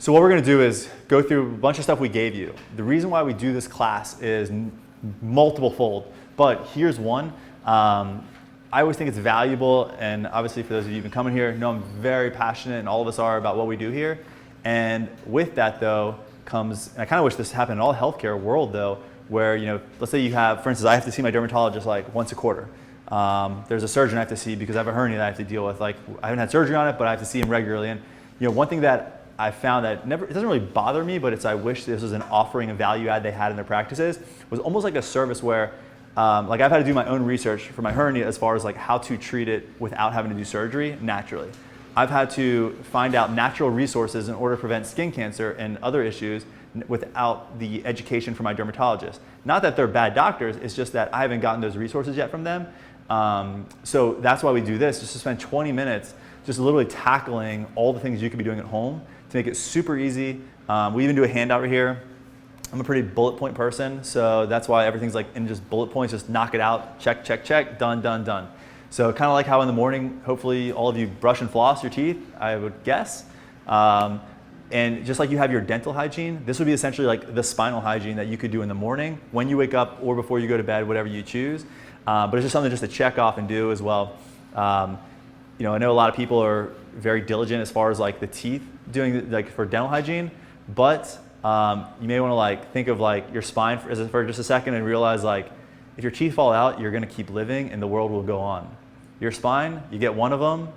So what we're going to do is go through a bunch of stuff we gave you. The reason why we do this class is multiple fold, but here's one. I always think it's valuable, and obviously for those of you who've been coming here, know I'm very passionate, and all of us are, about what we do here. And with that though comes, and I kind of wish this happened in all healthcare world though, where, you know, let's say you have, for instance, I have to see my dermatologist like once a quarter. There's a surgeon I have to see because I have a hernia that I have to deal with. Like, I haven't had surgery on it, but I have to see him regularly. And you know, one thing that I found that it doesn't really bother me, but I wish this was an offering, a value add they had in their practices, was almost like a service where, like, I've had to do my own research for my hernia as far as like how to treat it without having to do surgery naturally. I've had to find out natural resources in order to prevent skin cancer and other issues without the education from my dermatologist. Not that they're bad doctors, it's just that I haven't gotten those resources yet from them. So that's why we do this, just to spend 20 minutes just literally tackling all the things you could be doing at home to make it super easy. We even do a handout right here. I'm a pretty bullet point person, so that's why everything's like in just bullet points, just knock it out, check, check, check, done, done, done. So kind of like how in the morning, hopefully all of you brush and floss your teeth, I would guess. And just like you have your dental hygiene, this would be essentially like the spinal hygiene that you could do in the morning, when you wake up or before you go to bed, whatever you choose. But it's just something just to check off and do as well. You know, I know a lot of people are very diligent as far as like the teeth doing like for dental hygiene, but you may want to like think of like your spine for just a second and realize like if your teeth fall out, you're going to keep living and the world will go on. Your spine, you get one of them,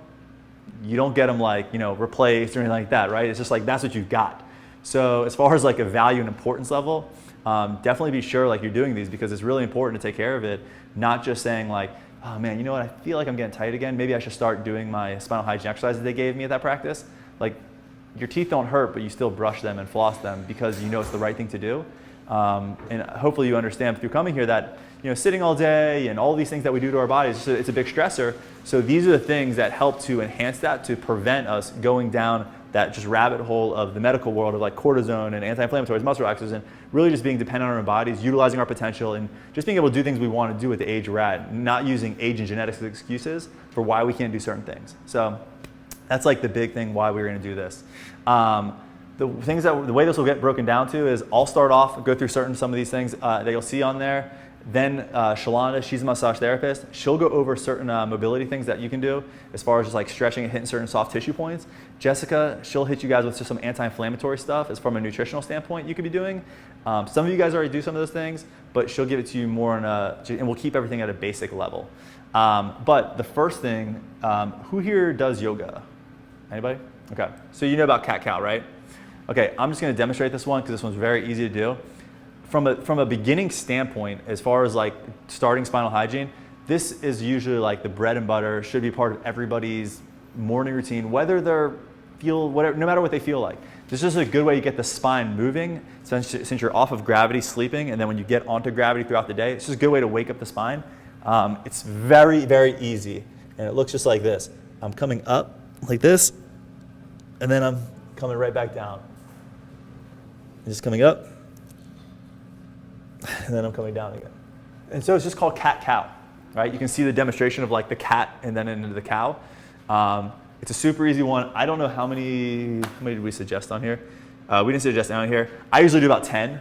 you don't get them like, you know, replaced or anything like that, right? It's just like that's what you've got. So as far as like a value and importance level, definitely be sure like you're doing these because it's really important to take care of it, not just saying like, oh man, you know what, I feel like I'm getting tight again. Maybe I should start doing my spinal hygiene exercises they gave me at that practice. Like, your teeth don't hurt, but you still brush them and floss them because you know it's the right thing to do. And hopefully you understand through coming here that, you know, sitting all day and all these things that we do to our bodies, it's a big stressor. So these are the things that help to enhance that, to prevent us going down that just rabbit hole of the medical world of like cortisone and anti-inflammatories, muscle relaxers, and really just being dependent on our bodies, utilizing our potential, and just being able to do things we want to do at the age we're at, not using age and genetics as excuses for why we can't do certain things. So that's like the big thing why we're going to do this. The way this will get broken down to is I'll start off, go through some of these things that you'll see on there. Then Shalonda, she's a massage therapist. She'll go over certain mobility things that you can do as far as just like stretching and hitting certain soft tissue points. Jessica, she'll hit you guys with just some anti-inflammatory stuff as from a nutritional standpoint you could be doing. Some of you guys already do some of those things, but she'll give it to you more and we'll keep everything at a basic level. But the first thing, who here does yoga? Anybody? Okay, so you know about cat-cow, right? Okay, I'm just gonna demonstrate this one because this one's very easy to do. From a beginning standpoint, as far as like starting spinal hygiene, this is usually like the bread and butter, should be part of everybody's morning routine, no matter what they feel like. This is just a good way to get the spine moving since you're off of gravity sleeping, and then when you get onto gravity throughout the day, it's just a good way to wake up the spine. It's very, very easy, and it looks just like this. I'm coming up like this, and then I'm coming right back down. Just coming up, and then I'm coming down again. And so it's just called cat-cow, right? You can see the demonstration of like the cat and then into the cow. It's a super easy one. I don't know how many did we suggest on here? We didn't suggest any on here. I usually do about 10.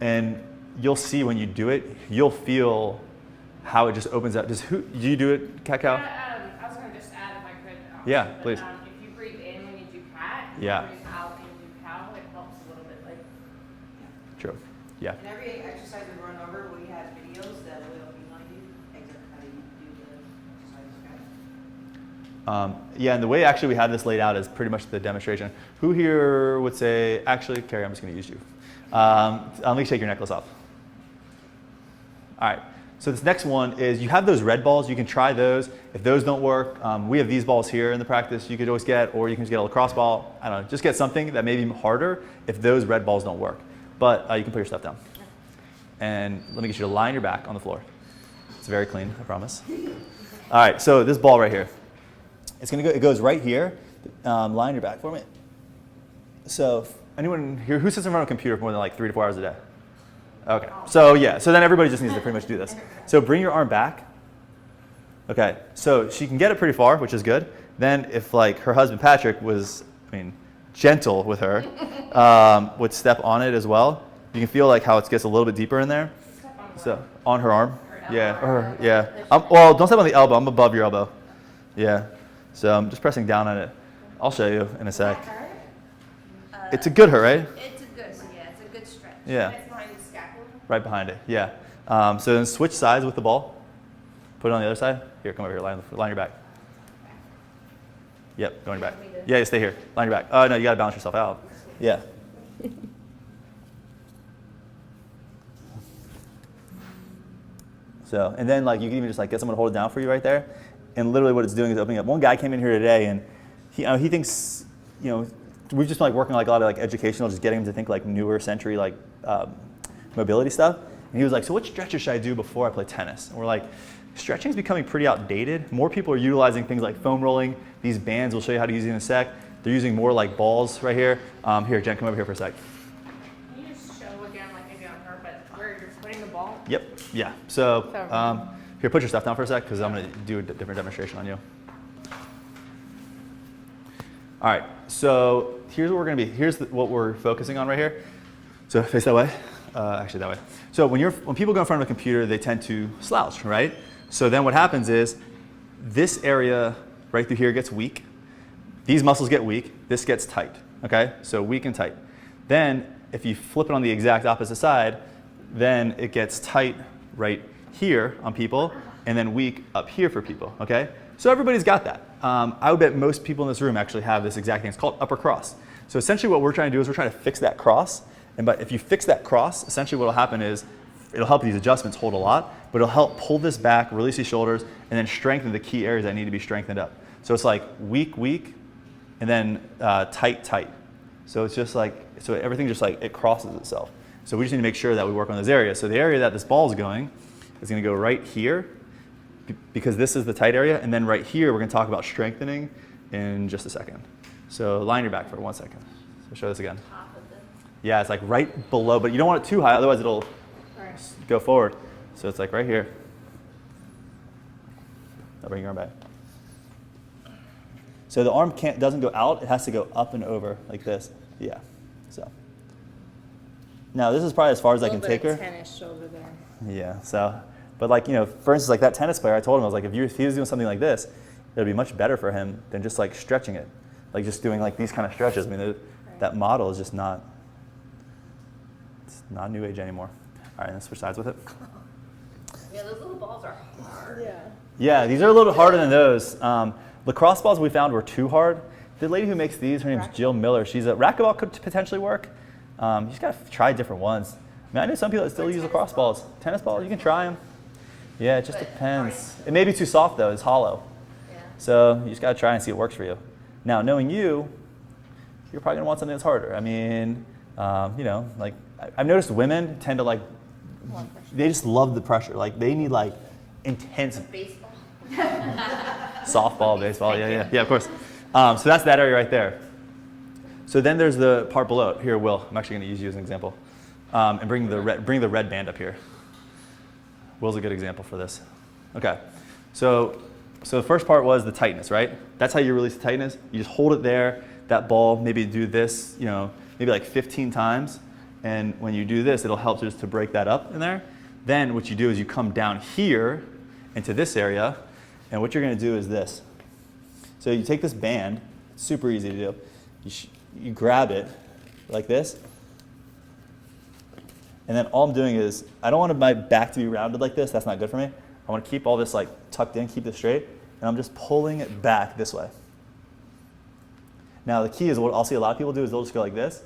And you'll see when you do it, you'll feel how it just opens up. Do you do it, cat-cow? I was going to just add if I could. Yeah, please. If you breathe in when you do cat, and yeah. you breathe out when you do cow, it helps a little bit. Like, yeah. True. Yeah. And every exercise we run over, we have videos that will behind you, exactly how you do the exercise, okay? Yeah, and the way actually we have this laid out is pretty much the demonstration. Who here would say, actually, Carrie, I'm just going to use you. Let me take your necklace off. All right. So this next one is you have those red balls. You can try those. If those don't work, we have these balls here in the practice you could always get, or you can just get a lacrosse ball. I don't know, just get something that may be harder if those red balls don't work. But you can put your stuff down. And let me get you to lie on your back on the floor. It's very clean, I promise. All right, so this ball right here. It goes right here. Lie on your back for me. So anyone here, who sits in front of a computer for more than like 3 to 4 hours a day? Okay, so yeah, so then everybody just needs to pretty much do this. So bring your arm back. Okay, so she can get it pretty far, which is good. Then if like her husband Patrick was, gentle with her, would step on it as well. You can feel like how it gets a little bit deeper in there. Step on So what? on her arm. Her Yeah. elbow? Yeah. Well, don't step on the elbow. I'm above your elbow. Yeah. So I'm just pressing down on it. I'll show you in a sec. That hurt? It's a good hurt, right? It's a good, yeah, it's a good stretch. Yeah. It's behind the scapula? Right behind it. Yeah. So then switch sides with the ball. Put it on the other side. Here, come over here. Line your back. Yep, going back. Yeah, stay here. Line your back. Oh, no, you got to balance yourself out. Yeah. So, and then like you can even just like get someone to hold it down for you right there. And literally what it's doing is opening up. One guy came in here today and he thinks, we've just been like working on like a lot of like educational, just getting him to think like newer century like mobility stuff. And he was like, so what stretches should I do before I play tennis? And we're like, stretching is becoming pretty outdated. More people are utilizing things like foam rolling. These bands, we'll show you how to use it in a sec. They're using more like balls right here. Here, Jen, come over here for a sec. Can you just show again, like maybe on her, but where you're putting the ball? Yep, yeah. So here, put your stuff down for a sec because I'm going to do a different demonstration on you. All right, so here's what we're going to be. Here's what we're focusing on right here. So face that way. Actually, that way. So when people go in front of a computer, they tend to slouch, right? So then what happens is this area right through here gets weak. These muscles get weak. This gets tight, okay? So weak and tight. Then if you flip it on the exact opposite side, then it gets tight right here on people and then weak up here for people, okay? So everybody's got that. I would bet most people in this room actually have this exact thing. It's called upper cross. So essentially what we're trying to do is we're trying to fix that cross. But if you fix that cross, essentially what will happen is it'll help these adjustments hold a lot, but it'll help pull this back, release these shoulders, and then strengthen the key areas that need to be strengthened up. So it's like weak, weak, and then tight, tight. So it's just like, so everything just like, it crosses itself. So we just need to make sure that we work on those areas. So the area that this ball is going is going to go right here because this is the tight area. And then right here, we're going to talk about strengthening in just a second. So line your back for 1 second. So show this again. Yeah, it's like right below, but you don't want it too high, otherwise it'll go forward. So it's like right here. I'll bring your arm back. So the arm doesn't go out, it has to go up and over like this. Yeah, so. Now this is probably as far as I can take her. Tennis shoulder there. Yeah, so, but like, for instance, like that tennis player, I told him, I was like, if he was doing something like this, it would be much better for him than just like stretching it. Like just doing like these kind of stretches. I mean, that model is just not, it's not new age anymore. All right, let's switch sides with it. Yeah, those little balls are hard. Yeah. Yeah, these are a little harder than those. Lacrosse balls we found were too hard. The lady who makes these, her name's Jill Miller. She's a racquetball could potentially work. You just gotta try different ones. I mean, I know some people that still use lacrosse balls. Tennis balls, you can try them. Yeah, it just depends. It may be too soft though, it's hollow. Yeah. So you just gotta try and see what works for you. Now, knowing you, you're probably gonna want something that's harder. I mean, like I've noticed women tend to like, they just love the pressure. Like they need like intense Baseball. softball, baseball, yeah, of course. So that's that area right there. So then there's the part below it. Here, Will, I'm actually going to use you as an example. And bring the red band up here. Will's a good example for this. Okay, so the first part was the tightness, right? That's how you release the tightness. You just hold it there, that ball, maybe do this, maybe like 15 times. And when you do this, it'll help just to break that up in there. Then what you do is you come down here into this area, and what you're going to do is this. So you take this band, it's super easy to do. You grab it like this, and then all I'm doing is, I don't want my back to be rounded like this, that's not good for me. I want to keep all this like tucked in, keep this straight, and I'm just pulling it back this way. Now the key is, what I'll see a lot of people do is they'll just go like this,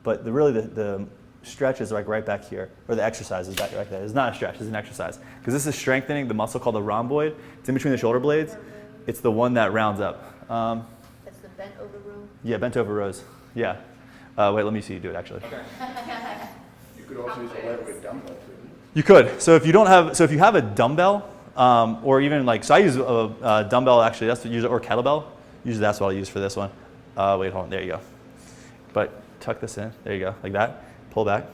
but the stretch is like right back here, or the exercise is back right there. It's not a stretch, it's an exercise. Because this is strengthening the muscle called the rhomboid. It's in between the shoulder blades. It's the one that rounds up. That's the bent over row. Yeah, bent over rows. Yeah. Wait, let me see you do it actually. Okay. You could also use a lightweight dumbbell too. You could. So if you have a dumbbell, or even like, so I use a dumbbell actually, that's to use, or kettlebell. Usually that's what I'll use for this one. Wait, hold on, there you go. But tuck this in, there you go, like that. Pull back.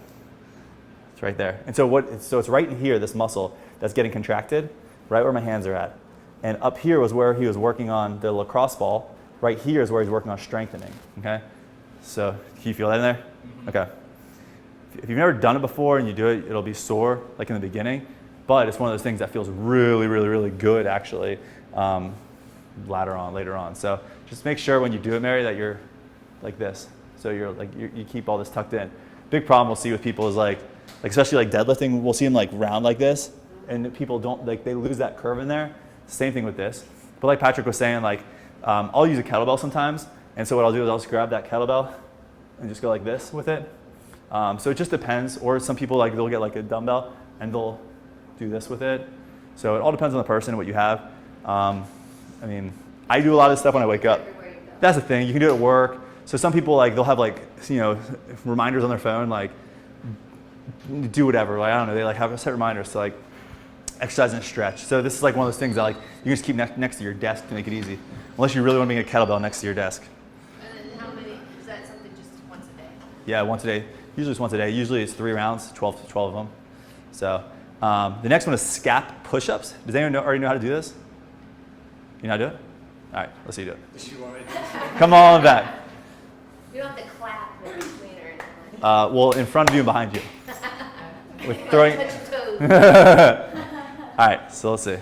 It's right there. And so it's right in here, this muscle that's getting contracted, right where my hands are at. And up here was where he was working on the lacrosse ball. Right here is where he's working on strengthening, okay? So can you feel that in there? Okay. If you've never done it before and you do it, it'll be sore like in the beginning, but it's one of those things that feels really, really, really good actually later on. So just make sure when you do it, Mary, that you're like this. So you keep all this tucked in. Big problem we'll see with people is like especially like deadlifting, we'll see them like round like this, and people don't, like they lose that curve in there. Same thing with this. But like Patrick was saying, like I'll use a kettlebell sometimes, and so what I'll do is I'll just grab that kettlebell and just go like this with it. So it just depends. Or some people like they'll get like a dumbbell and they'll do this with it. So it all depends on the person, what you have. I mean, I do a lot of this stuff when I wake up. That's the thing. You can do it at work. So some people like they'll have like reminders on their phone like do whatever. Like I don't know. They like have set reminders to like exercise and stretch. So this is like one of those things that like you can just keep next to your desk to make it easy. Unless you really want to bring a kettlebell next to your desk. And then how many, is that something just once a day? Yeah, once a day. Usually it's once a day. Usually it's 3 rounds, 12 of them. So the next one is scap push-ups. Does anyone already know how to do this? You know how to do it? All right, let's see you do it. Come on back. You don't have to clap in between or anything. Well, in front of you and behind you. We're throwing. Touch your toes. All right, so let's see.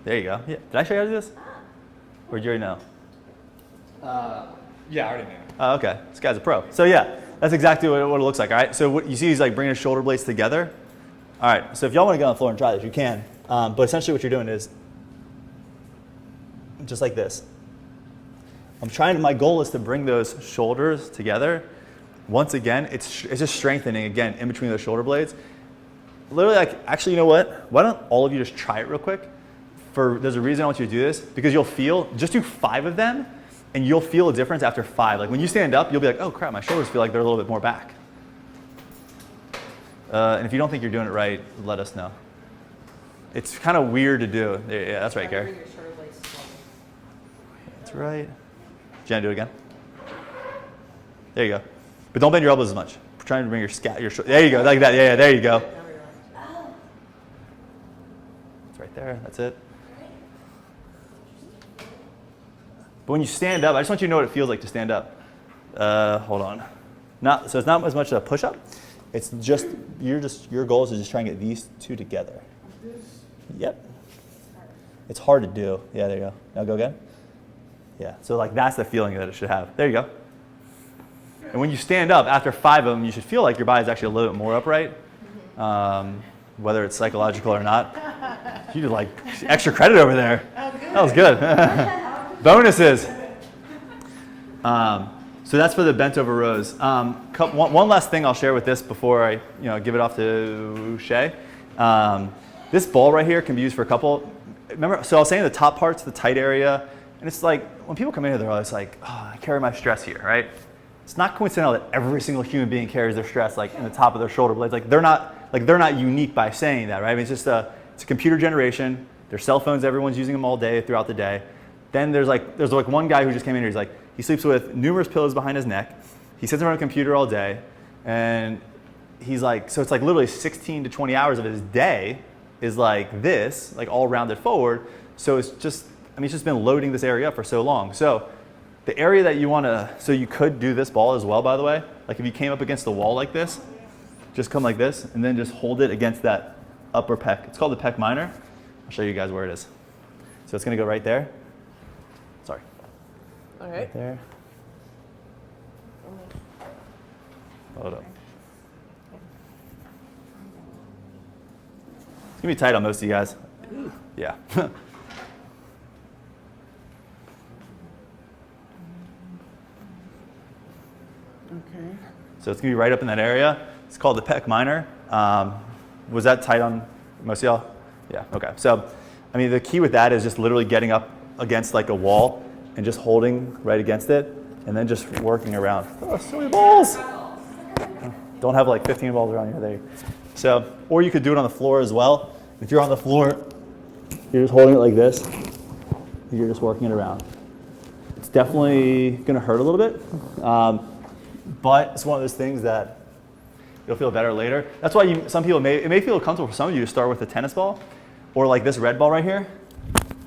There you go. Yeah. Did I show you how to do this? Or did you already know? Yeah, I already knew. Oh, okay. This guy's a pro. So yeah, that's exactly what it looks like. All right. So what you see is like bringing his shoulder blades together. All right. So if y'all want to get on the floor and try this, you can. But essentially what you're doing is just like this. My goal is to bring those shoulders together. Once again, it's just strengthening again in between those shoulder blades. Literally, like, actually, you know what? Why don't all of you just try it real quick? There's a reason I want you to do this, because you'll feel, just do 5 of them, and you'll feel a difference after 5. Like when you stand up, you'll be like, oh crap, my shoulders feel like they're a little bit more back. And if you don't think you're doing it right, let us know. It's kind of weird to do. Yeah, that's right, Gary. Bring your shoulder blades slowly. That's right. Jen, do it again. There you go. But don't bend your elbows as much. We're trying to bring there you go, like that. Yeah, there you go. Now relax. It's right there. That's it. But when you stand up, I just want you to know what it feels like to stand up. Hold on. So it's not as much a push-up. It's just your goal is to just try and get these 2 together. Yep. It's hard to do. Yeah, there you go. Now go again. Yeah. So like that's the feeling that it should have. There you go. And when you stand up after 5 of them, you should feel like your body's actually a little bit more upright. Whether it's psychological or not. You did like extra credit over there. Oh, good. That was good. Bonuses. So that's for the bent over rows. One last thing I'll share with this before I give it off to Shay. This ball right here can be used for a couple. Remember, so I was saying the top part's the tight area, and it's like when people come in here, they're always like, oh, I carry my stress here, right? It's not coincidental that every single human being carries their stress like in the top of their shoulder blades. Like they're not unique by saying that, right? I mean, it's a computer generation. There's cell phones, everyone's using them all day throughout the day. Then there's one guy who just came in here. He's like, he sleeps with numerous pillows behind his neck. He sits in front of a computer all day, and he's like, so it's like literally 16 to 20 hours of his day is like this, like all rounded forward. So it's just been loading this area up for so long. So the area that you want to, so you could do this ball as well, by the way. Like if you came up against the wall like this, just come like this, and then just hold it against that upper pec. It's called the pec minor. I'll show you guys where it is. So it's going to go right there. Sorry. All right. Right there. Hold up. It's going to be tight on most of you guys. Yeah. Okay. So it's going to be right up in that area. It's called the pec minor. Was that tight on most of y'all? Yeah, okay. So, I mean, the key with that is just literally getting up against like a wall and just holding right against it and then just working around. Oh, so many balls. Don't have like 15 balls around here. There. So, or you could do it on the floor as well. If you're on the floor, you're just holding it like this. You're just working it around. It's definitely going to hurt a little bit. But it's one of those things that you'll feel better later. That's why it may feel comfortable for some of you to start with a tennis ball or like this red ball right here.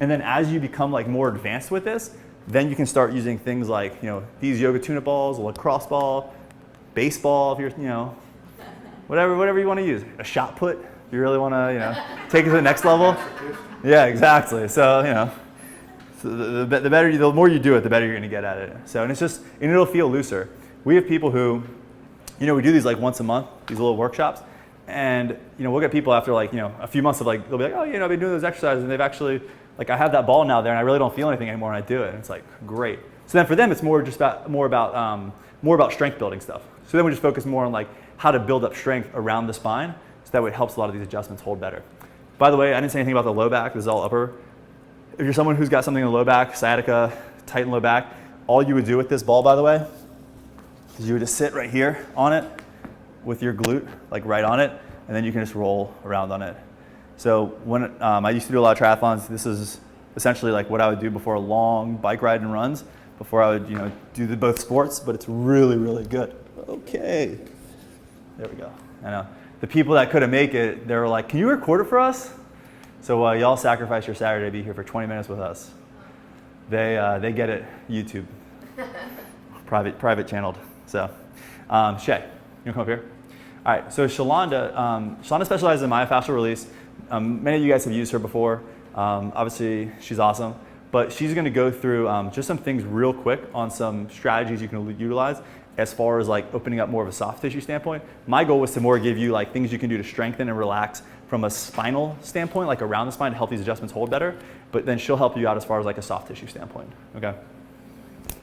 And then as you become like more advanced with this, Then you can start using things like, these yoga tune-up balls, a lacrosse ball, baseball, if you're, whatever you want to use. A shot put, if you really want to, take it to the next level. Yeah, exactly. So, so the more you do it, the better you're going to get at it. So, and it'll feel looser. We have people who, we do these like once a month, these little workshops, and we'll get people after like a few months of like, they'll be like, oh, I've been doing those exercises, and they've actually like, I have that ball now there, and I really don't feel anything anymore, and I do it, and it's like great. So then for them, it's more about strength building stuff. So then we just focus more on like how to build up strength around the spine, so that way it helps a lot of these adjustments hold better. By the way, I didn't say anything about the low back. This is all upper. If you're someone who's got something in the low back, sciatica, tight in low back, all you would do with this ball, by the way, is you would just sit right here on it with your glute, like right on it, and then you can just roll around on it. So when I used to do a lot of triathlons, this is essentially like what I would do before a long bike ride and runs, before I would do both sports, but it's really, really good. Okay, there we go. I know. The people that couldn't make it, they were like, can you record it for us? So y'all sacrifice your Saturday to be here for 20 minutes with us. They get it, YouTube, private channeled. So, Shay, you wanna come up here? All right, so Shalonda specializes in myofascial release. Many of you guys have used her before. Obviously, she's awesome. But she's gonna go through just some things real quick on some strategies you can utilize as far as like opening up more of a soft tissue standpoint. My goal was to more give you like things you can do to strengthen and relax from a spinal standpoint, like around the spine, to help these adjustments hold better. But then she'll help you out as far as like a soft tissue standpoint, okay?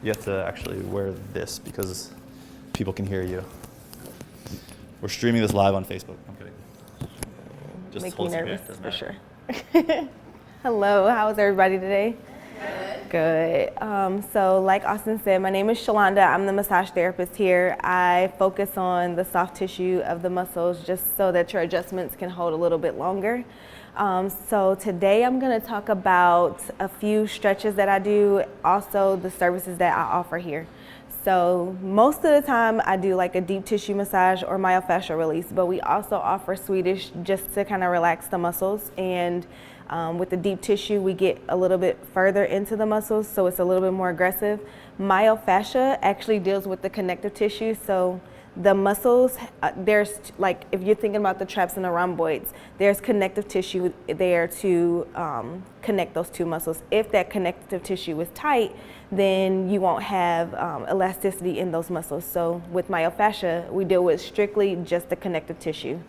You have to actually wear this because people can hear you. We're streaming this live on Facebook. I'm kidding. Just Make me hold some nervous, here, doesn't for matter. sure. Hello, how's everybody today? Good. So like Austin said, my name is Shalonda. I'm the massage therapist here. I focus on the soft tissue of the muscles just so that your adjustments can hold a little bit longer. So today I'm going to talk about a few stretches that I do, also the services that I offer here. So most of the time I do like a deep tissue massage or myofascial release, but we also offer Swedish just to kind of relax the muscles. And with the deep tissue, we get a little bit further into the muscles, so it's a little bit more aggressive. Myofascia actually deals with the connective tissue, so the muscles, there's like, if you're thinking about the traps and the rhomboids, there's connective tissue there to connect those two muscles. If that connective tissue is tight, then you won't have elasticity in those muscles. So with myofascia, we deal with strictly just the connective tissue.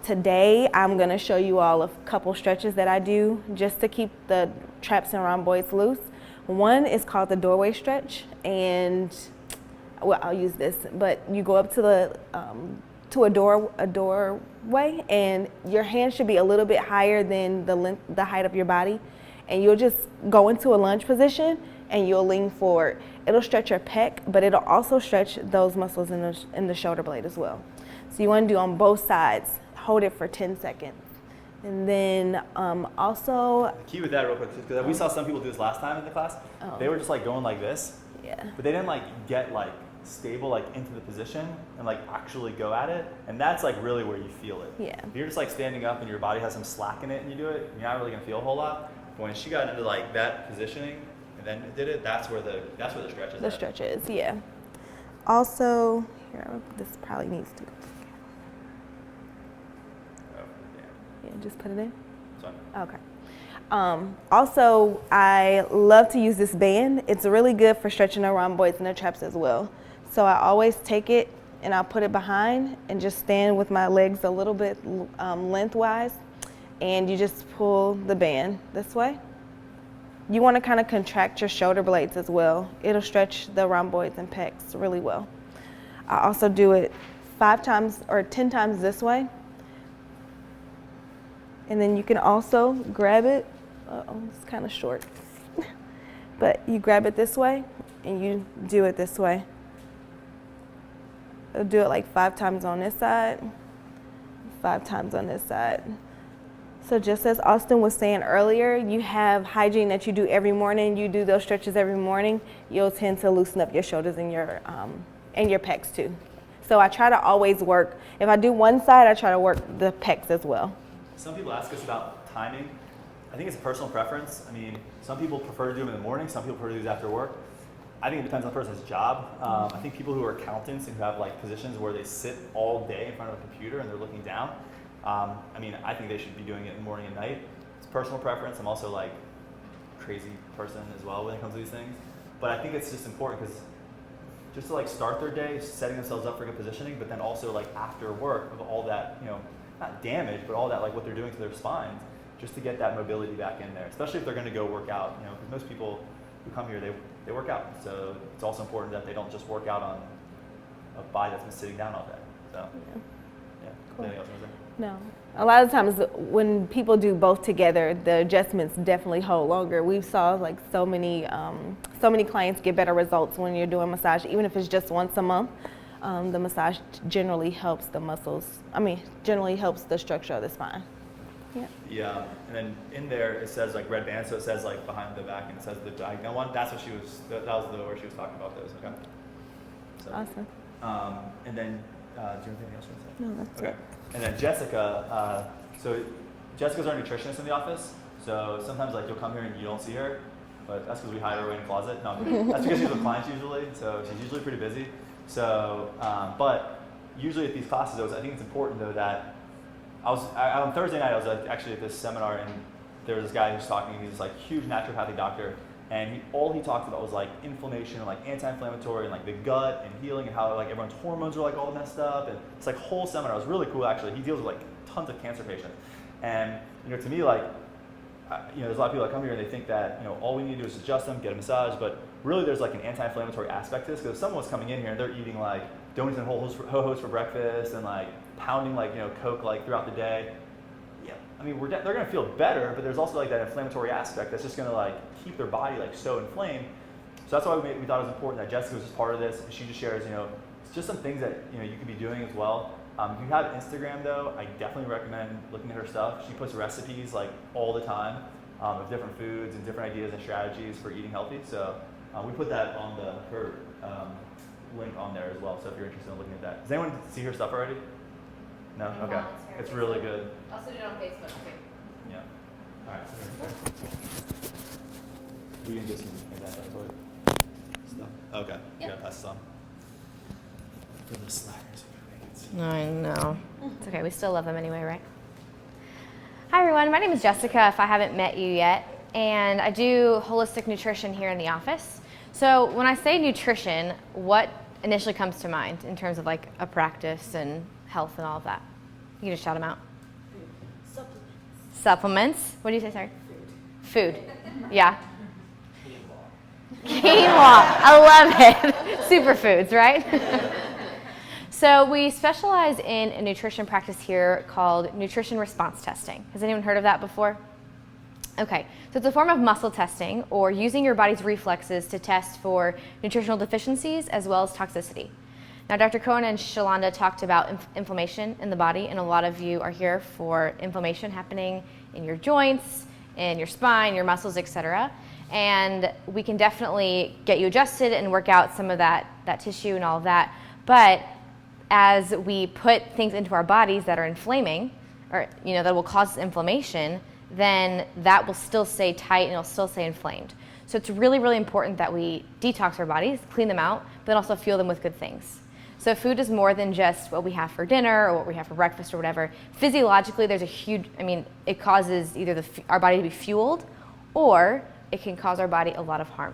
Today, I'm going to show you all a couple stretches that I do just to keep the traps and rhomboids loose. One is called the doorway stretch, and well, I'll use this, but you go up to a doorway, and your hand should be a little bit higher than the height of your body, and you'll just go into a lunge position and you'll lean forward. It'll stretch your pec, but it'll also stretch those muscles in the shoulder blade as well. So you want to do on both sides. Hold it for 10 seconds. And then also... Key with that real quick, because we saw some people do this last time in the class. Oh. They were just like going like this. Yeah. But they didn't like get like stable like into the position and like actually go at it. And that's like really where you feel it. Yeah. If you're just like standing up and your body has some slack in it and you do it, you're not really gonna feel a whole lot. But when she got into like that positioning and then did it, that's where the stretch is. The stretch is, yeah. Also, here, this probably needs to go. Yeah, just put it in. Okay. Also, I love to use this band. It's really good for stretching the rhomboids and the traps as well. So I always take it and I'll put it behind and just stand with my legs a little bit lengthwise, and you just pull the band this way. You want to kind of contract your shoulder blades as well. It'll stretch the rhomboids and pecs really well. I also do it 5 times or 10 times this way. And then you can also grab it, it's kind of short, but you grab it this way and you do it this way. I'll do it like 5 times on this side, 5 times on this side. So just as Austin was saying earlier, you have hygiene that you do every morning. You do those stretches every morning. You'll tend to loosen up your shoulders and your pecs too. So I try to always work. If I do one side, I try to work the pecs as well. Some people ask us about timing. I think it's a personal preference. I mean, some people prefer to do them in the morning, some people prefer to do these after work. I think it depends on the person's job. I think people who are accountants and who have like positions where they sit all day in front of a computer and they're looking down, I mean, I think they should be doing it in the morning and night. It's personal preference. I'm also like a crazy person as well when it comes to these things. But I think it's just important because just to like start their day, setting themselves up for good positioning, but then also like after work of all that, you know, not damage, but all that like what they're doing to their spines, just to get that mobility back in there, especially if they're going to go work out, you know, because most people who come here, they work out. So it's also important that they don't just work out on a body that's been sitting down all day. So, yeah. Cool. Anything else you want to say? No. A lot of times when people do both together, the adjustments definitely hold longer. We saw like so many clients get better results when you're doing massage, even if it's just once a month. The massage generally helps the muscles. Generally helps the structure of the spine. Yeah. Yeah, and then in there it says like red band, so it says like behind the back and it says the diagonal one. That's what that was where she was talking about those. Okay. So, Awesome. And then, do you have anything else you want to say? No, that's okay. it. And then Jessica, so Jessica's our nutritionist in the office. So sometimes like you'll come here and you don't see her, but that's because we hide her away in the closet. No, that's because she's with clients usually. So she's usually pretty busy. So, but usually at these classes, though, I think it's important though that on Thursday night I was actually at this seminar and there was this guy who's talking. He's like huge naturopathic doctor, and all he talked about was like inflammation and like anti-inflammatory and like the gut and healing and how like everyone's hormones are like all messed up, and it's like whole seminar. It was really cool actually. He deals with like tons of cancer patients, and you know, to me, like you know, there's a lot of people that come here and they think that, you know, all we need to do is adjust them, get a massage, but really there's like an anti-inflammatory aspect to this, because if someone was coming in here and they're eating like donuts and ho-hos for breakfast and like pounding like, you know, Coke like throughout the day, yeah, I mean, they're going to feel better, but there's also like that inflammatory aspect that's just going to like keep their body like so inflamed. So that's why we thought it was important that Jessica was just part of this. She just shares, you know, it's just some things that, you know, you could be doing as well. If you have Instagram though, I definitely recommend looking at her stuff. She puts recipes like all the time of different foods and different ideas and strategies for eating healthy. So we put that on her link on there as well. So if you're interested in looking at that. Does anyone see her stuff already? No? And Okay. volunteer It's Facebook. really good. Also do it on Facebook too. Yeah. All right. We can get some anti-inflammatory stuff. Okay. Yep. You gotta pass this on. For the slackers. I know. It's okay. We still love them anyway, right? Hi, everyone. My name is Jessica, if I haven't met you yet, and I do holistic nutrition here in the office. So when I say nutrition, what initially comes to mind in terms of like a practice and health and all of that? You can just shout them out. Supplements. What do you say, sorry? Food. Yeah. Quinoa. I love it. Superfoods, right? So we specialize in a nutrition practice here called nutrition response testing. Has anyone heard of that before? Okay, so it's a form of muscle testing, or using your body's reflexes to test for nutritional deficiencies as well as toxicity. Now, Dr. Cohen and Shalonda talked about inflammation in the body, and a lot of you are here for inflammation happening in your joints, in your spine, your muscles, etc. And we can definitely get you adjusted and work out some of that tissue and all of that. But as we put things into our bodies that are inflaming, or you know, that will cause inflammation, then that will still stay tight and it'll still stay inflamed. So it's really, really important that we detox our bodies, clean them out, but then also fuel them with good things. So food is more than just what we have for dinner or what we have for breakfast or whatever. Physiologically, there's a huge, it causes either our body to be fueled, or it can cause our body a lot of harm.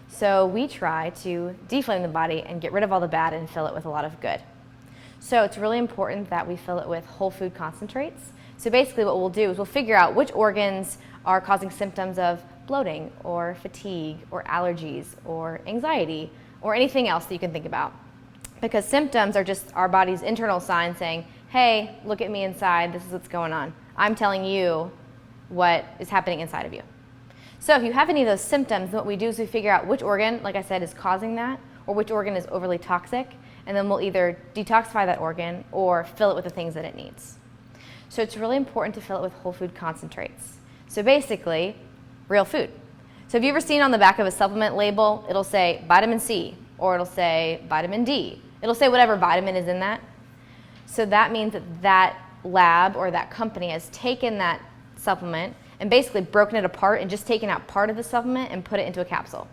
So we try to deflame the body and get rid of all the bad and fill it with a lot of good. So it's really important that we fill it with whole food concentrates. So basically what we'll do is we'll figure out which organs are causing symptoms of bloating or fatigue or allergies or anxiety or anything else that you can think about. Because symptoms are just our body's internal sign saying, hey, look at me inside, this is what's going on. I'm telling you what is happening inside of you. So if you have any of those symptoms, what we do is we figure out which organ, like I said, is causing that, or which organ is overly toxic, and then we'll either detoxify that organ or fill it with the things that it needs. So it's really important to fill it with whole food concentrates. So basically, real food. So have you ever seen on the back of a supplement label, it'll say vitamin C, or it'll say vitamin D. It'll say whatever vitamin is in that. So that means that that lab or that company has taken that supplement and basically broken it apart and just taken out part of the supplement and put it into a capsule.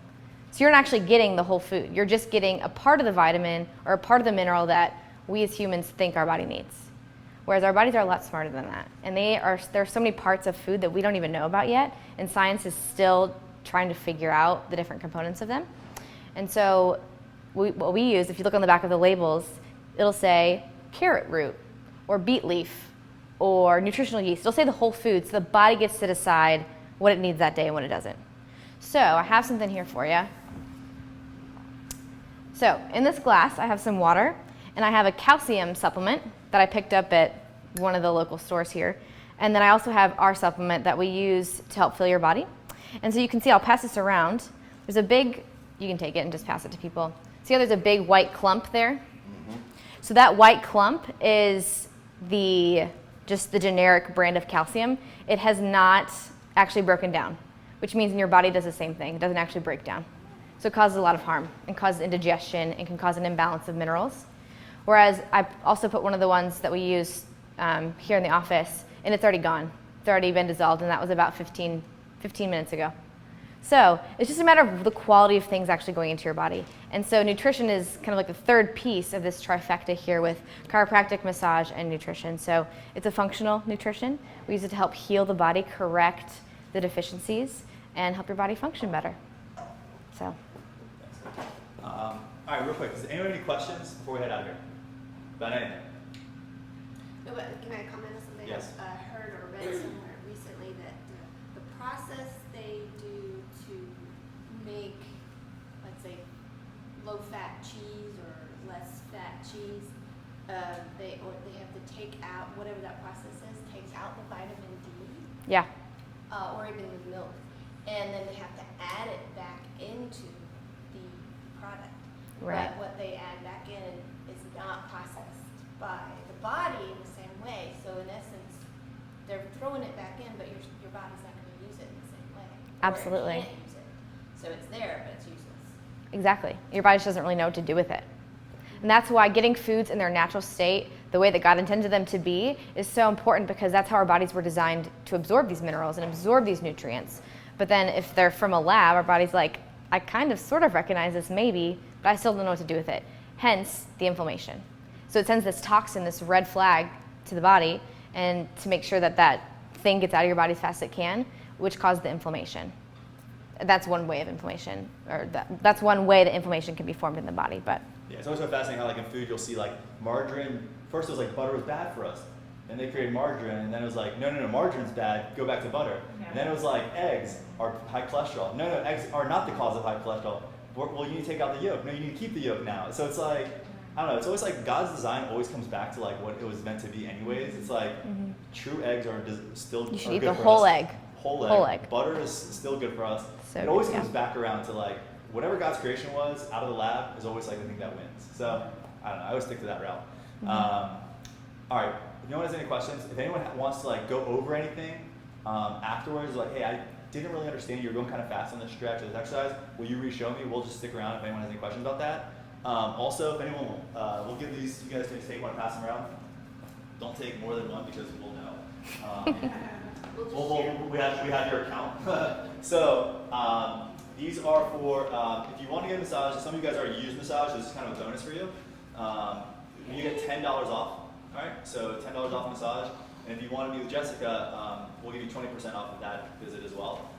So you're not actually getting the whole food. You're just getting a part of the vitamin or a part of the mineral that we as humans think our body needs. Whereas our bodies are a lot smarter than that. And there are so many parts of food that we don't even know about yet, and science is still trying to figure out the different components of them. And so what we use, if you look on the back of the labels, it'll say carrot root or beet leaf or nutritional yeast. It'll say the whole food, so the body gets to decide what it needs that day and what it doesn't. So I have something here for you. So in this glass, I have some water, and I have a calcium supplement that I picked up at one of the local stores here. And then I also have our supplement that we use to help fill your body. And so you can see, I'll pass this around. There's a big, you can take it and just pass it to people. See how there's a big white clump there? Mm-hmm. So that white clump is just the generic brand of calcium. It has not actually broken down, which means your body does the same thing. It doesn't actually break down. So it causes a lot of harm and causes indigestion and can cause an imbalance of minerals. Whereas I also put one of the ones that we use here in the office, and it's already gone. It's already been dissolved, and that was about 15 minutes ago. So it's just a matter of the quality of things actually going into your body. And so nutrition is kind of like the third piece of this trifecta here with chiropractic, massage, and nutrition. So it's a functional nutrition. We use it to help heal the body, correct the deficiencies, and help your body function better. So. All right, real quick, does anyone have any questions before we head out of here? About anything? No, but can I comment on something? Yes. I heard or read somewhere recently that the process they do to make, let's say, low-fat cheese or less fat cheese, they have to take out, whatever that process is, takes out the vitamin D. Yeah. Or even the milk. And then they have to add it back into the product. Right. But what they add back in is not processed by the body in the same way. So in essence, they're throwing it back in, but your body's not going to use it in the same way. Absolutely. Or it can't use it. So it's there, but it's useless. Exactly. Your body just doesn't really know what to do with it. And that's why getting foods in their natural state, the way that God intended them to be, is so important, because that's how our bodies were designed to absorb these minerals and absorb these nutrients. But then if they're from a lab, our body's like, I kind of sort of recognize this maybe, but I still don't know what to do with it. Hence the inflammation. So it sends this toxin, this red flag to the body, and to make sure that that thing gets out of your body as fast as it can, which causes the inflammation. That's one way of inflammation, or that's one way that inflammation can be formed in the body. But yeah, it's always so fascinating how, like, in food you'll see, like, margarine. First it was like butter was bad for us, then they created margarine, and then it was like, no, margarine's bad, go back to butter. Yeah. And then it was like, eggs are high cholesterol. No, eggs are not the cause of high cholesterol. Well, you need to take out the yolk. No, you need to keep the yolk now. So it's like, I don't know, it's always like God's design always comes back to like what it was meant to be anyways. It's like, true eggs are still you should are eat good the for whole us. egg. Whole egg. Butter is still good for us. So it always good, comes back around to like, whatever God's creation was out of the lab is always like the thing that wins. So I don't know, I always stick to that route. All right, if no one has any questions, if anyone wants to like go over anything afterwards, like, hey, I didn't really understand you were going kind of fast on this stretch or this exercise, will you re-show me? We'll just stick around if anyone has any questions about that. Also, if anyone we'll give these, you guys can just take one and pass them around. Don't take more than one because we'll know. We have your account. So these are for if you want to get a massage. Some of you guys already use massage. This is kind of a bonus for you. You get $10 off. All right, so $10 off massage. And if you want to be with Jessica, we'll give you 20% off of that visit as well.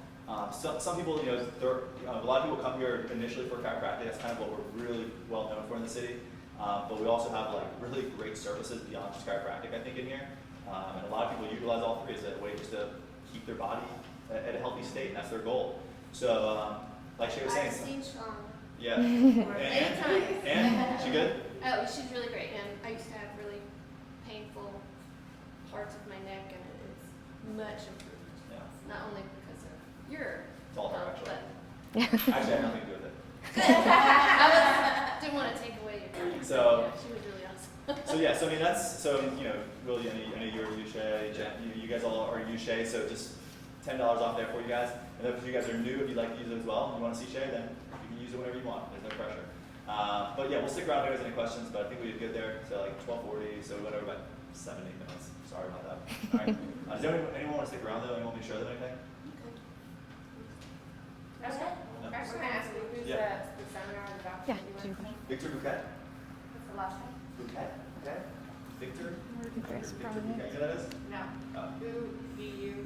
Some people, a lot of people come here initially for chiropractic. That's kind of what we're really well known for in the city. But we also have like really great services beyond just chiropractic, I think, in here. And a lot of people utilize all three as a way just to keep their body at a healthy state, and that's their goal. So, like she was saying. I've seen Sean. Yeah. Many times. And she good? Oh, she's really great. And I used to have really painful parts of my neck, and it's much improved. Yeah. Not only because of your It's all her, help, actually. but Actually, I have nothing to do with it. didn't want to take away your time. So, yeah, she was really awesome. So yeah, so I mean really, I know you're Yushay, you guys all are Yushay, so just $10 off there for you guys. And if you guys are new, if you'd like to use it as well, and you want to see Shay, then you can use it whenever you want. There's no pressure. But yeah, we'll stick around if there's any questions, but I think we did good there. So like 12:40, so whatever, about 7, 8 minutes. Sorry about that. All right. Does anyone want to stick around though? Anyone want me to show them anything? I was gonna ask you, who's Yeah. the seminar about? Yeah, do your question. Victor Bouquet. What's the last name? Bouquet. Okay. Victor. Chris Victor Bryant. Bouquet. You know who that is? No. Oh. Who do you